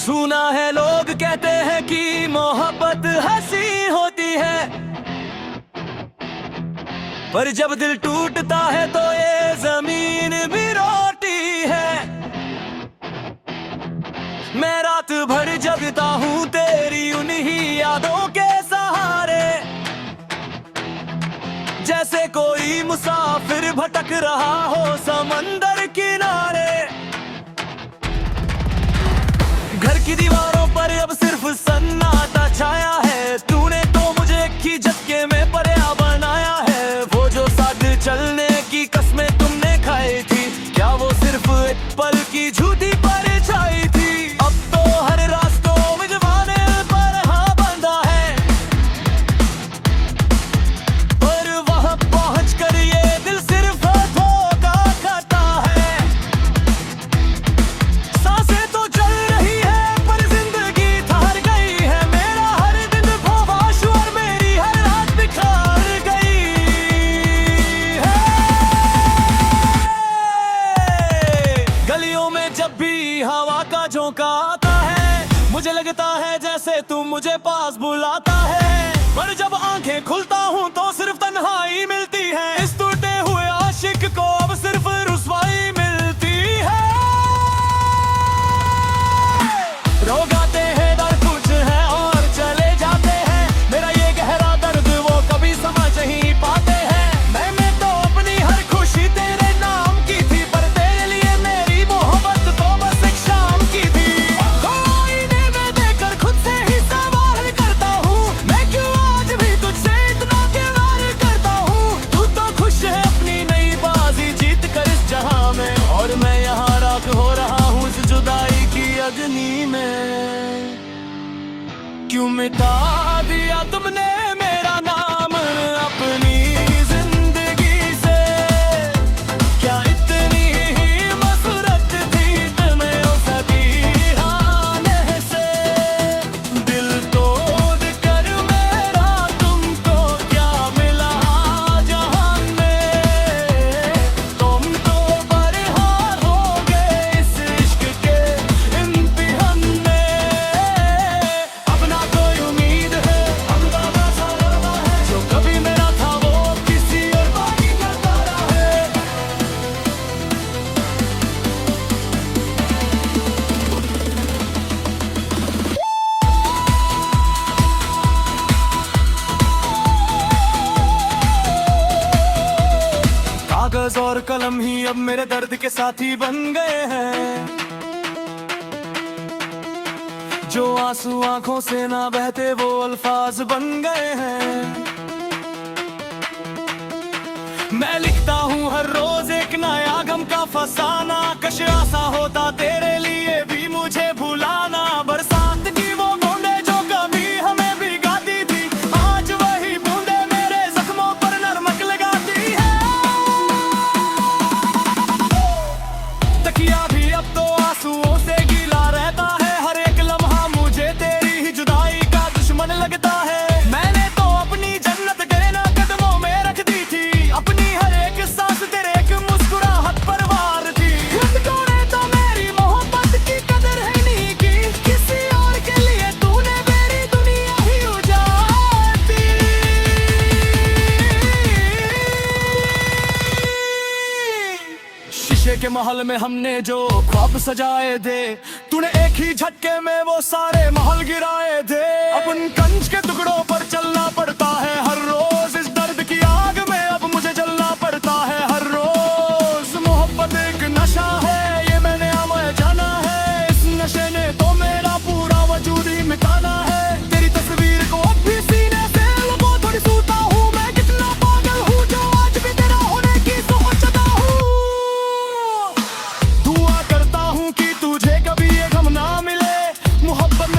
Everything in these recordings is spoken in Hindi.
सुना है लोग कहते हैं कि मोहब्बत हंसी होती है, पर जब दिल टूटता है तो ये जमीन भी रोती है। मैं रात भर जगता हूँ तेरी उन्हीं यादों के सहारे, जैसे कोई मुसाफिर भटक रहा हो समंदर किनारे। घर की दीवारों पर अब सिर्फ सन्नाटा छाया है, तूने तो मुझे एक ही झटके में पराया बनाया है। वो जो साथ चलने की कसमें तुमने खाई थी, क्या वो सिर्फ एक पल की झूठी परछाई थी? अब तो हर रास्तों में जमाने पर हाँ बंधा है, पर वहां पहुंच कर ये दिल सिर्फ धोखा खाता है। सांसें तो चल रही है पर जिंदगी थर गई है, मेरा हर दिन भोवाश और मेरी हर रात बिखर गई है। गलियों में जब भी हवा का झोंका आता है, मुझे लगता है जैसे तू मुझे पास बुलाता है, पर जब आंखें खुलता हूँ तो सिर्फ तन्हाई मिलती है। इस टूटे हुए आशिक को अब सिर्फ रुसवाई मिलती है। लोग आते हैं दर कुछ है और चले जाते हैं, मेरा ये गहरा दर्द वो कभी समझ नहीं पाते हैं। मैंने तो अपनी हर खुशी तेरे नाम की थी, पर तेरे लिए मेरी मोहब्बत तो बस एक शाम की थी। आईने में देखकर खुद से ही सवाल करता हूँ, मैं क्यों आज भी तुझसे इतना प्यार करता हूँ। तू तो खुश है अपनी नई बाजी जीत कर इस जहां में, और मैं यहाँ राख हो रहा हूँ इस जुदाई की अग्नि में। क्यों मिटा दिया तुमने मेरा नाम अपनी जिंदगी से? क्या इतनी ही मसरत थी तुम्हें उस दीवाने से? दिल तोड़ कर मेरा तुमको क्या मिला जहान में? तुम तो बरहार हो गए इस इश्क के इम्तिहान में। अब ना कोई उम्मीद है, अब दादा सा लड़ता है, जो कभी मेरा था वो किसी और बाकी करता रहा है। कागज और कलम ही अब मेरे दर्द के साथी बन गए हैं, जो आंसू आंखों से ना बहते वो अल्फाज बन गए हैं। मैं लिखता हूँ हर रोज एक नया गम का फसाना, कश आसा होता तेरे लिए भी मुझे भुलाना। बरसात की वो बूंदें जो कभी हमें भिगाती थी, आज वही बूंदें मेरे जख्मों पर नरमक लगाती है। तकिया भी अब तो आंसुओं से गीला रहता है, हर एक लम्हा मुझे तेरी ही जुदाई का दुश्मन लगता है। मैंने तो अपनी जन्नत तेरे कदमों में रख दी थी, अपनी हर एक सांस तेरे एक मुस्कुराहट पर वार थी। खुद तूने तो मेरी मोहब्बत की कदर है नहीं की, किसी और के लिए तूने मेरी दुनिया ही उजाड़ दी। शीशे के महल में हमने जो ख्वाब सजाए थे, तूने एक ही झटके में वो सारे महल गिराए थे। अब उन कंच के टुकड़ों पर चलना पड़ता है हर रोज, इस दर्द की आग में अब मुझे जलना पड़ता है हर रोज। मोहब्बत एक नशा है ये मैंने अब जाना है, इस नशे ने तो मेरा पूरा वजूद ही मिटाना है। तेरी तस्वीर को अब भी सीने से लगो थोड़ी सूता हूँ, मैं कितना पागल हूँ जो आज भी तेरा होने की सोचता हूँ। दुआ करता हूँ कि तुझे कभी ये गम ना मिले, मोहब्बत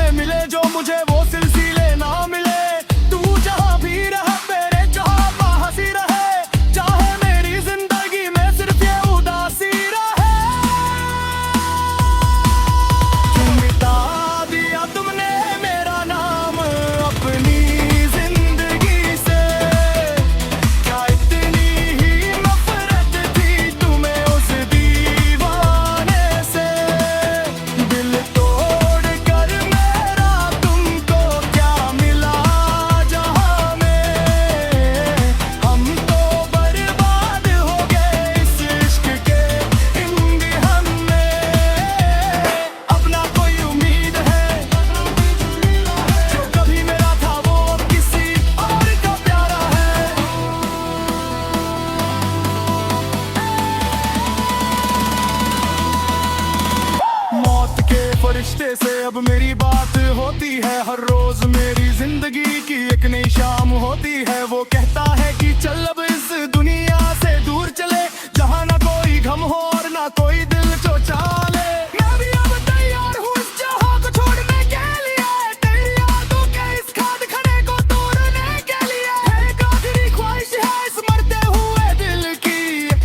जिंदगी की एक नई शाम होती है। वो कहता है कि चल अब इस दुनिया से दूर चले, जहाँ ना कोई गम हो और ना कोई दिल जो चाले। मैं भी अब तैयार हूँ इस जहाँ को छोड़ने के लिए, तेरी यादों के इस खाद खड़े को तोड़ने के लिए। एक आखिरी ख्वाहिश है इस मरते हुए दिल की,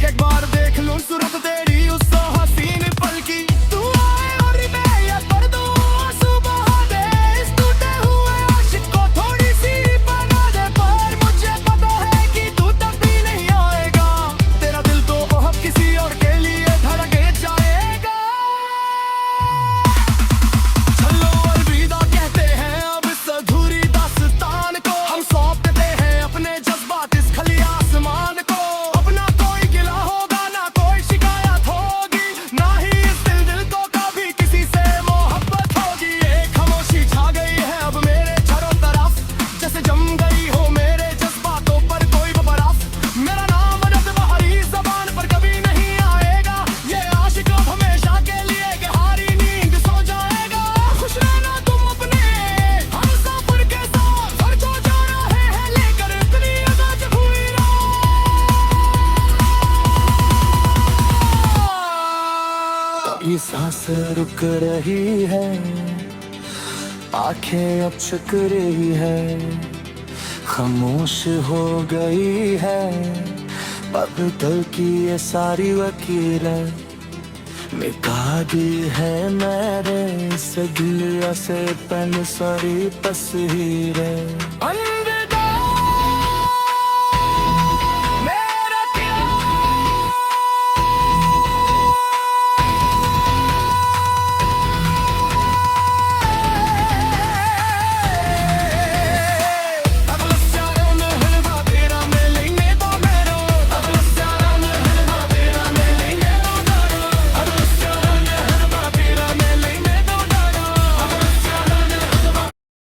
एक बार देख लूं सूरत तेरी उस हसीन पल की। तू आए और मैं ये पर्दों आंसू बहा दे, इस टूटे हुए आशिक को थोड़ी सी बना दे। पर मुझे पता है कि तू तब भी नहीं आएगा, तेरा दिल तो अब किसी और के लिए धड़क जाएगा। चलो अलविदा कहते हैं अब इस अधूरी दास्तान को, हम सौंप देते हैं अपने जज्बात इस खली आसमान को। अब ना कोई गिला होगा ना कोई शिकायत होगी, ना ही इस दिल को कभी किसी से मोहब्बत होगी। एक खामोशी छा गई है अब मेरे चारों तरफ, जैसे जम गई हो मेरे जज्बातों पर कोई बर्फ। मेरा नाम अनंत बाहरी ज़बान पर कभी नहीं आएगा, ये आशिक अब हमेशा के लिए गहरी नींद सो जाएगा। खुश रहना तुम अपने हम सफर के साथ, घर जो जा रहे हैं लेकर इतनी अदाज हुई रात। ये सांस रुक रही है, आंखें अब चुक रही है, खामोश हो गई है अब दिल की ये सारी वकीलें। मिटा दी है मेरे से दिल से पेन सारी तस्वीरें।